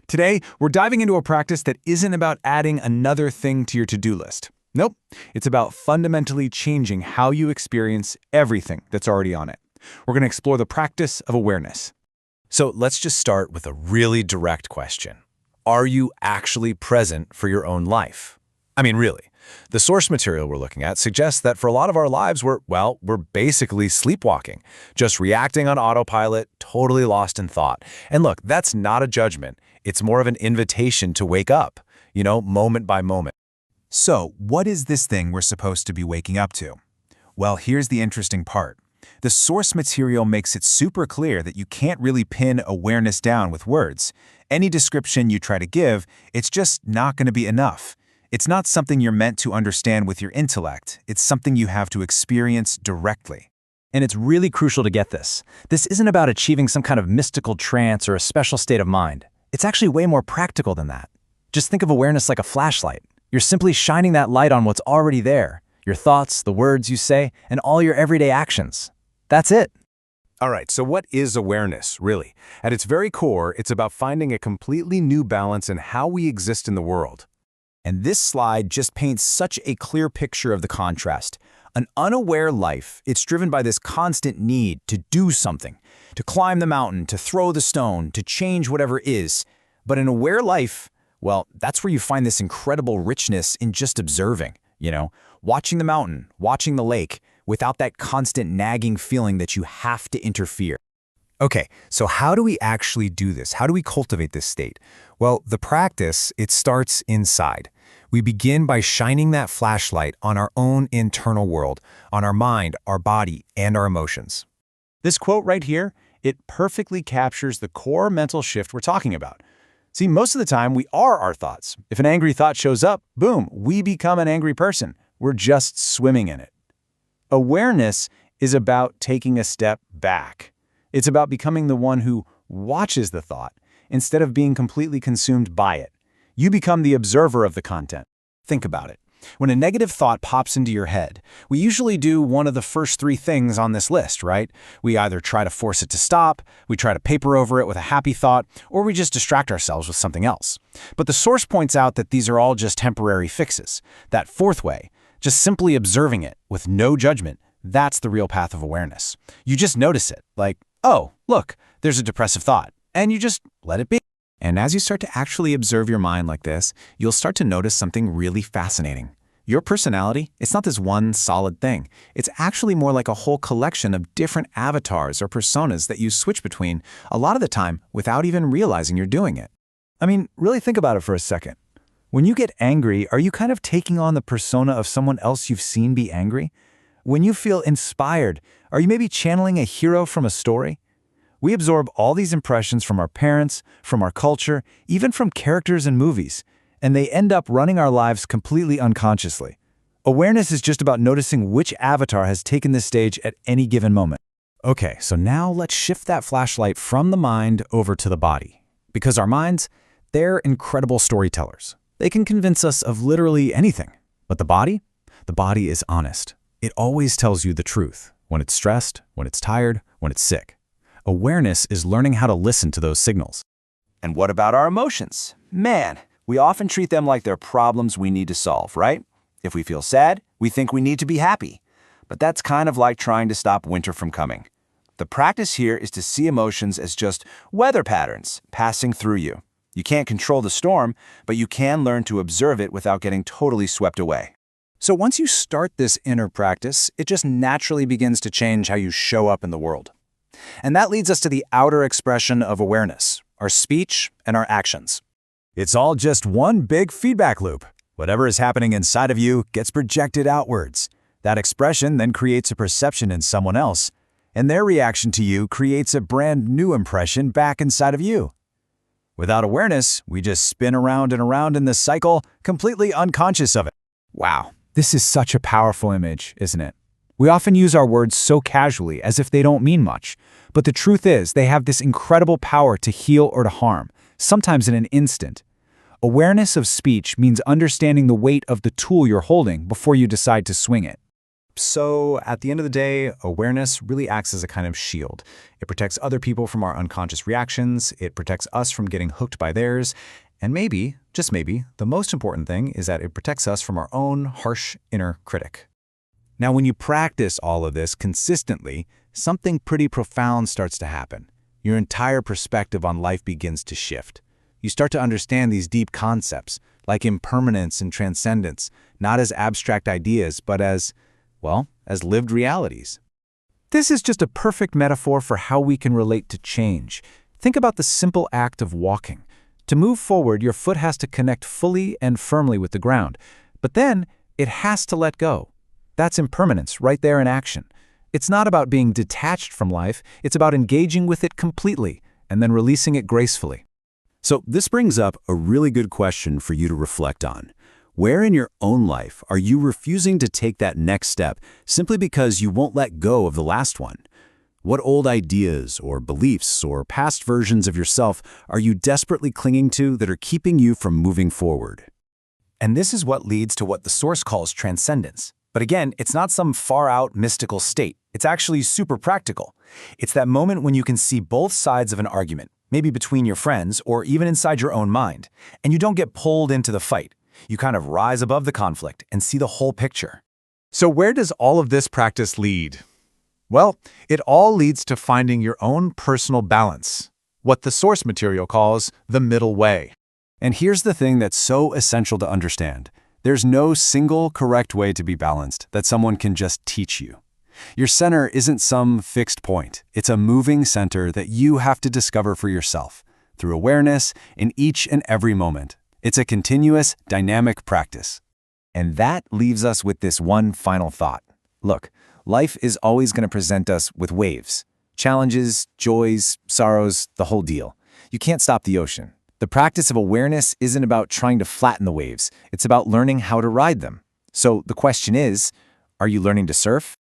Today, we're diving into a practice that isn't about adding another thing to your to-do list. Nope, it's about fundamentally changing how you experience everything that's already on it. We're going to explore the practice of awareness. So let's just start with a really direct question. Are you actually present for your own life? I mean, really. The source material we're looking at suggests that for a lot of our lives, we're basically sleepwalking, just reacting on autopilot, totally lost in thought. And look, that's not a judgment. It's more of an invitation to wake up, moment by moment. So, what is this thing we're supposed to be waking up to? Well, here's the interesting part. The source material makes it super clear that you can't really pin awareness down with words. Any description you try to give, it's just not going to be enough. It's not something you're meant to understand with your intellect. It's something you have to experience directly. And it's really crucial to get this. This isn't about achieving some kind of mystical trance or a special state of mind. It's actually way more practical than that. Just think of awareness like a flashlight. You're simply shining that light on what's already there, your thoughts, the words you say, and all your everyday actions. That's it. All right, so what is awareness, really? At its very core, it's about finding a completely new balance in how we exist in the world. And this slide just paints such a clear picture of the contrast. An unaware life, it's driven by this constant need to do something, to climb the mountain, to throw the stone, to change whatever is. But an aware life, well, that's where you find this incredible richness in just observing, watching the mountain, watching the lake, without that constant nagging feeling that you have to interfere. Okay, so how do we actually do this? How do we cultivate this state? Well, the practice, it starts inside. We begin by shining that flashlight on our own internal world, on our mind, our body, and our emotions. This quote right here, it perfectly captures the core mental shift we're talking about. See, most of the time, we are our thoughts. If an angry thought shows up, boom, we become an angry person. We're just swimming in it. Awareness is about taking a step back. It's about becoming the one who watches the thought instead of being completely consumed by it. You become the observer of the content. Think about it. When a negative thought pops into your head, we usually do one of the first three things on this list, right? We either try to force it to stop, we try to paper over it with a happy thought, or we just distract ourselves with something else. But the source points out that these are all just temporary fixes. That fourth way, just simply observing it with no judgment, that's the real path of awareness. You just notice it, like, oh, look, there's a depressive thought, and you just let it be. And as you start to actually observe your mind like this, you'll start to notice something really fascinating. Your personality, it's not this one solid thing. It's actually more like a whole collection of different avatars or personas that you switch between a lot of the time without even realizing you're doing it. I mean, really think about it for a second. When you get angry, are you kind of taking on the persona of someone else you've seen be angry? When you feel inspired, are you maybe channeling a hero from a story? We absorb all these impressions from our parents, from our culture, even from characters in movies, and they end up running our lives completely unconsciously. Awareness is just about noticing which avatar has taken the stage at any given moment. Okay, so now let's shift that flashlight from the mind over to the body. Because our minds, they're incredible storytellers. They can convince us of literally anything. But the body is honest. It always tells you the truth, when it's stressed, when it's tired, when it's sick. Awareness is learning how to listen to those signals. And what about our emotions? Man, we often treat them like they're problems we need to solve, right? If we feel sad, we think we need to be happy. But that's kind of like trying to stop winter from coming. The practice here is to see emotions as just weather patterns passing through you. You can't control the storm, but you can learn to observe it without getting totally swept away. So once you start this inner practice, it just naturally begins to change how you show up in the world. And that leads us to the outer expression of awareness, our speech and our actions. It's all just one big feedback loop. Whatever is happening inside of you gets projected outwards. That expression then creates a perception in someone else, and their reaction to you creates a brand new impression back inside of you. Without awareness, we just spin around and around in this cycle, completely unconscious of it. Wow, this is such a powerful image, isn't it? We often use our words so casually, as if they don't mean much. But the truth is, they have this incredible power to heal or to harm, sometimes in an instant. Awareness of speech means understanding the weight of the tool you're holding before you decide to swing it. So at the end of the day, awareness really acts as a kind of shield. It protects other people from our unconscious reactions, it protects us from getting hooked by theirs, and maybe, just maybe, the most important thing is that it protects us from our own harsh inner critic. Now, when you practice all of this consistently, something pretty profound starts to happen. Your entire perspective on life begins to shift. You start to understand these deep concepts, like impermanence and transcendence, not as abstract ideas, but as lived realities. This is just a perfect metaphor for how we can relate to change. Think about the simple act of walking. To move forward, your foot has to connect fully and firmly with the ground, but then it has to let go. That's impermanence right there in action. It's not about being detached from life, it's about engaging with it completely and then releasing it gracefully. So this brings up a really good question for you to reflect on. Where in your own life are you refusing to take that next step simply because you won't let go of the last one? What old ideas or beliefs or past versions of yourself are you desperately clinging to that are keeping you from moving forward? And this is what leads to what the Source calls transcendence. But again, it's not some far-out mystical state. It's actually super practical. It's that moment when you can see both sides of an argument, maybe between your friends or even inside your own mind, and you don't get pulled into the fight. You kind of rise above the conflict and see the whole picture. So where does all of this practice lead? Well, it all leads to finding your own personal balance, what the source material calls the middle way. And here's the thing that's so essential to understand. There's no single correct way to be balanced that someone can just teach you. Your center isn't some fixed point. It's a moving center that you have to discover for yourself through awareness in each and every moment. It's a continuous, dynamic practice. And that leaves us with this one final thought. Look, life is always going to present us with waves. Challenges, joys, sorrows, the whole deal. You can't stop the ocean. The practice of awareness isn't about trying to flatten the waves. It's about learning how to ride them. So the question is, are you learning to surf?